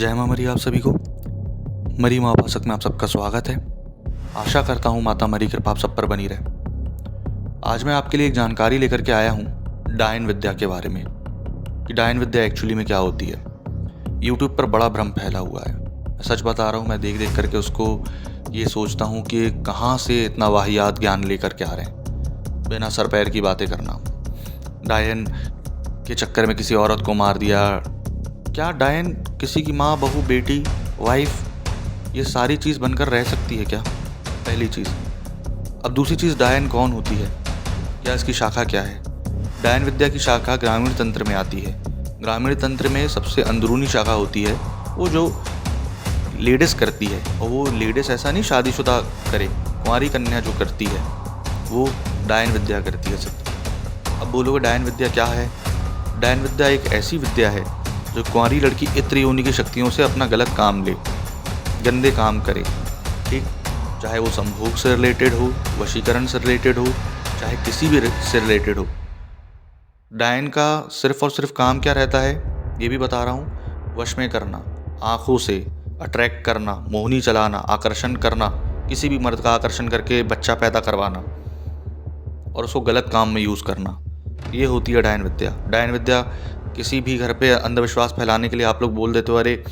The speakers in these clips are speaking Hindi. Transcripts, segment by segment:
जय माँ मरी आप सभी को। मरी माँ उपासक में आप सबका स्वागत है। आशा करता हूँ माता मरी कृपा आप सब पर बनी रहे। आज मैं आपके लिए एक जानकारी लेकर के आया हूँ डायन विद्या के बारे में कि डायन विद्या एक्चुअली में क्या होती है। यूट्यूब पर बड़ा भ्रम फैला हुआ है। मैं सच बता रहा हूँ, मैं देख देख करके उसको ये सोचता हूँ कि कहाँ से इतना वाहियात ज्ञान लेकर के आ रहे हैं। बिना सर पैर की बातें करना, डायन के चक्कर में किसी औरत को मार दिया। क्या डायन किसी की माँ, बहू, बेटी, वाइफ ये सारी चीज़ बनकर रह सकती है क्या? पहली चीज़। अब दूसरी चीज़, डायन कौन होती है, क्या इसकी शाखा क्या है? डायन विद्या की शाखा ग्रामीण तंत्र में आती है। ग्रामीण तंत्र में सबसे अंदरूनी शाखा होती है वो जो लेडीज़ करती है, और वो लेडीज़ ऐसा नहीं शादीशुदा करे, कुंवारी कन्या जो करती है वो डायन विद्या करती है सब। अब बोलोगे डायन विद्या क्या है? डायन विद्या एक ऐसी विद्या है जो कुंवारी लड़की इत्र योनि की शक्तियों से अपना गलत काम ले, गंदे काम करे, ठीक, चाहे वो संभोग से रिलेटेड हो, वशीकरण से रिलेटेड हो, चाहे किसी भी से रिलेटेड हो। डायन का सिर्फ और सिर्फ काम क्या रहता है ये भी बता रहा हूँ। वश में करना, आँखों से अट्रैक्ट करना, मोहनी चलाना, आकर्षण करना, किसी भी मर्द का आकर्षण करके बच्चा पैदा करवाना और उसको गलत काम में यूज़ करना, ये होती है डायन विद्या। डायन विद्या किसी भी घर पे अंधविश्वास फैलाने के लिए आप लोग बोल देते हो, अरे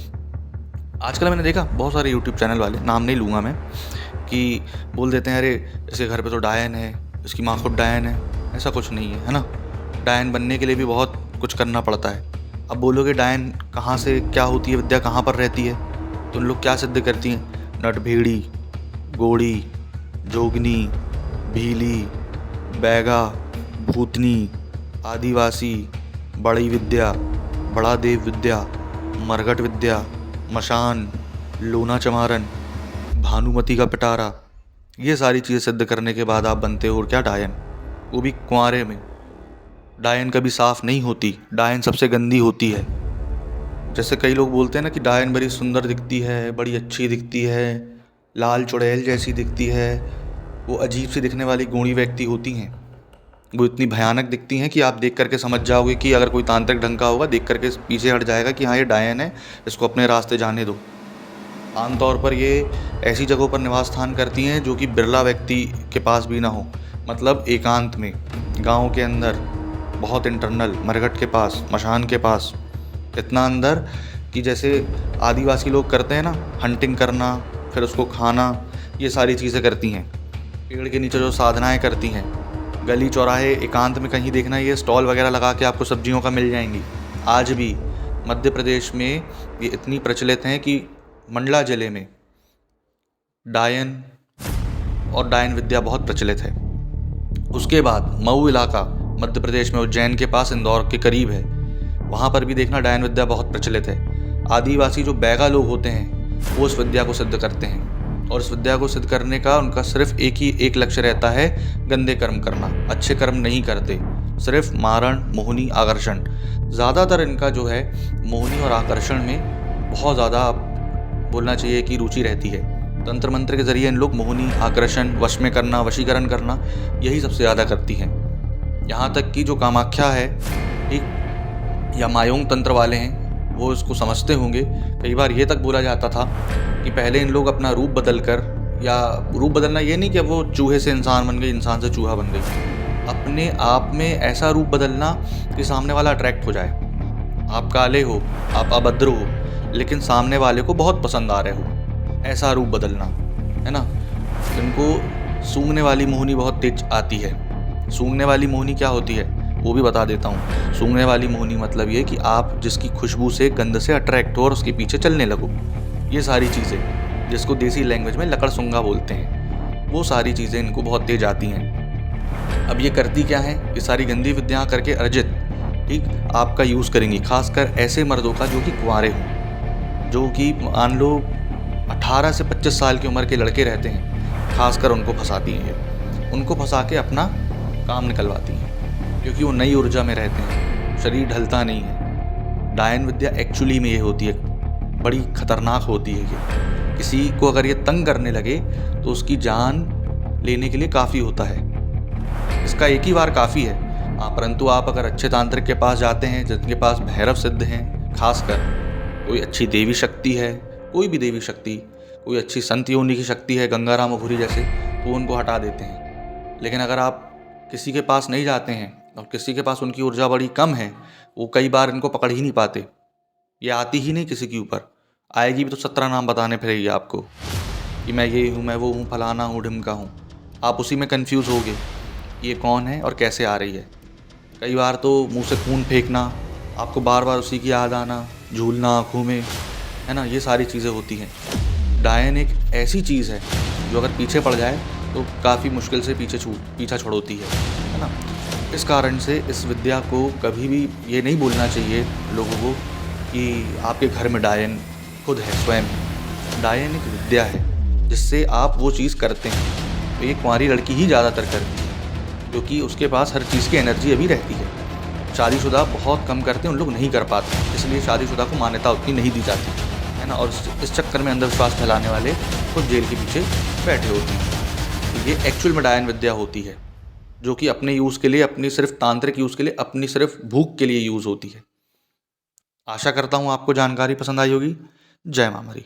आजकल मैंने देखा बहुत सारे यूट्यूब चैनल वाले, नाम नहीं लूँगा मैं, कि बोल देते हैं अरे इसके घर पे तो डायन है, इसकी माँ खुद डायन है। ऐसा कुछ नहीं है, है ना। डायन बनने के लिए भी बहुत कुछ करना पड़ता है। अब बोलोगे डायन कहाँ से, क्या होती है विद्या, कहाँ पर रहती है, तो उन लोग क्या सिद्ध करती हैं? नटभेड़ी, गोड़ी, जोगनी, भीली, बैगा, भूतनी, आदिवासी, बड़ी विद्या, बड़ा देव विद्या, मरघट विद्या, मशान, लोना चमारन, भानुमति का पिटारा, ये सारी चीज़ें सिद्ध करने के बाद आप बनते हो क्या? डायन। वो भी कुंवारे में। डायन कभी साफ नहीं होती, डायन सबसे गंदी होती है। जैसे कई लोग बोलते हैं ना कि डायन बड़ी सुंदर दिखती है, बड़ी अच्छी दिखती है, लाल चुड़ैल जैसी दिखती है, वो अजीब सी दिखने वाली गूढ़ी व्यक्ति होती हैं। वो इतनी भयानक दिखती हैं कि आप देख करके समझ जाओगे कि अगर कोई तांत्रिक ढंग का होगा, देख करके पीछे हट जाएगा कि हाँ ये डायन है, इसको अपने रास्ते जाने दो। आमतौर पर ये ऐसी जगहों पर निवास स्थान करती हैं जो कि बिरला व्यक्ति के पास भी ना हो, मतलब एकांत में, गांव के अंदर, बहुत इंटरनल, मरघट के पास, मशान के पास, इतना अंदर कि जैसे आदिवासी लोग करते हैं ना, हंटिंग करना, फिर उसको खाना, ये सारी चीज़ें करती हैं। पेड़ के नीचे जो साधनाएँ करती हैं, गली चौराहे एकांत में कहीं देखना, ये स्टॉल वगैरह लगा के आपको सब्जियों का मिल जाएंगी। आज भी मध्य प्रदेश में ये इतनी प्रचलित हैं कि मंडला जिले में डायन और डायन विद्या बहुत प्रचलित है। उसके बाद मऊ इलाका मध्य प्रदेश में, उज्जैन के पास, इंदौर के करीब है, वहाँ पर भी देखना डायन विद्या बहुत प्रचलित है। आदिवासी जो बैगा लोग होते हैं वो इस विद्या को सिद्ध करते हैं, और इस विद्या को सिद्ध करने का उनका सिर्फ एक लक्ष्य रहता है, गंदे कर्म करना। अच्छे कर्म नहीं करते, सिर्फ मारण, मोहनी, आकर्षण। ज़्यादातर इनका जो है मोहनी और आकर्षण में बहुत ज़्यादा बोलना चाहिए कि रुचि रहती है। तंत्र मंत्र के ज़रिए इन लोग मोहनी, आकर्षण, वश में करना, वशीकरण करना, यही सबसे ज़्यादा करती हैं। यहाँ तक कि जो कामाख्या है, ठीक, या मायोंग तंत्र वाले हैं, वो इसको समझते होंगे। कई बार ये तक बोला जाता था कि पहले इन लोग अपना रूप बदल कर, या रूप बदलना ये नहीं कि अब वो चूहे से इंसान बन गई, इंसान से चूहा बन गई, अपने आप में ऐसा रूप बदलना कि सामने वाला अट्रैक्ट हो जाए। आप काले हो, आप अभद्र हो, लेकिन सामने वाले को बहुत पसंद आ रहे हो, ऐसा रूप बदलना, है ना। इनको सूंघने वाली मोहनी बहुत तेज आती है। सूंघने वाली मोहनी क्या होती है वो भी बता देता हूँ। सूंघने वाली मोहनी मतलब ये कि आप जिसकी खुशबू से, गंध से अट्रैक्ट हो और उसके पीछे चलने लगो। ये सारी चीज़ें, जिसको देसी लैंग्वेज में लकड़ सूंघा बोलते हैं, वो सारी चीज़ें इनको बहुत तेज आती हैं। अब ये करती क्या है? ये सारी गंदी विद्या करके अर्जित, ठीक, आपका यूज़ करेंगी, खासकर ऐसे मर्दों का जो कि कुंवारे हों, जो कि मान लो 18 से 25 साल की उम्र के लड़के रहते हैं, खासकर उनको फंसाती हैं। उनको फंसा के अपना काम निकलवाती हैं, क्योंकि वो नई ऊर्जा में रहते हैं, शरीर ढलता नहीं है। डायन विद्या एक्चुअली में ये होती है, बड़ी खतरनाक होती है। ये किसी को अगर ये तंग करने लगे तो उसकी जान लेने के लिए काफ़ी होता है। इसका एक ही बार काफ़ी है। परंतु आप अगर अच्छे तांत्रिक के पास जाते हैं, जिनके पास भैरव सिद्ध हैं, खासकर कोई अच्छी देवी शक्ति है, कोई भी देवी शक्ति, कोई अच्छी संत योनि की शक्ति है, गंगाराम अघोरी जैसे, तो उनको हटा देते हैं। लेकिन अगर आप किसी के पास नहीं जाते हैं और किसी के पास उनकी ऊर्जा बड़ी कम है, वो कई बार इनको पकड़ ही नहीं पाते। ये आती ही नहीं किसी के ऊपर, आएगी भी तो 17 नाम बताने फिरेगी आपको कि मैं ये हूँ, मैं वो हूँ, फलाना हूँ, ढिमका हूँ। आप उसी में कंफ्यूज होगे ये कौन है और कैसे आ रही है। कई बार तो मुंह से खून फेंकना, आपको बार बार उसी की याद आना, झूलना आँखों में, है ना, ये सारी चीज़ें होती हैं। डायन एक ऐसी चीज़ है जो अगर पीछे पड़ जाए तो काफ़ी मुश्किल से पीछा छुड़ाती है ना। इस कारण से इस विद्या को कभी भी ये नहीं बोलना चाहिए लोगों को कि आपके घर में डायन खुद है, स्वयं। डायन एक विद्या है जिससे आप वो चीज़ करते हैं, तो ये कुंवारी लड़की ही ज़्यादातर करती है क्योंकि उसके पास हर चीज़ की एनर्जी अभी रहती है। शादीशुदा बहुत कम करते हैं, उन लोग नहीं कर पाते, इसलिए शादीशुदा को मान्यता उतनी नहीं दी जाती है ना। और इस चक्कर में अंधविश्वास फैलाने वाले खुद जेल के पीछे बैठे होते हैं। तो ये एक्चुअल में डायन विद्या होती है जो कि अपने यूज़ के लिए, अपनी सिर्फ तांत्रिक यूज़ के लिए, अपनी सिर्फ भूख के लिए यूज़ होती है। आशा करता हूँ आपको जानकारी पसंद आई होगी। जय माँ मरी।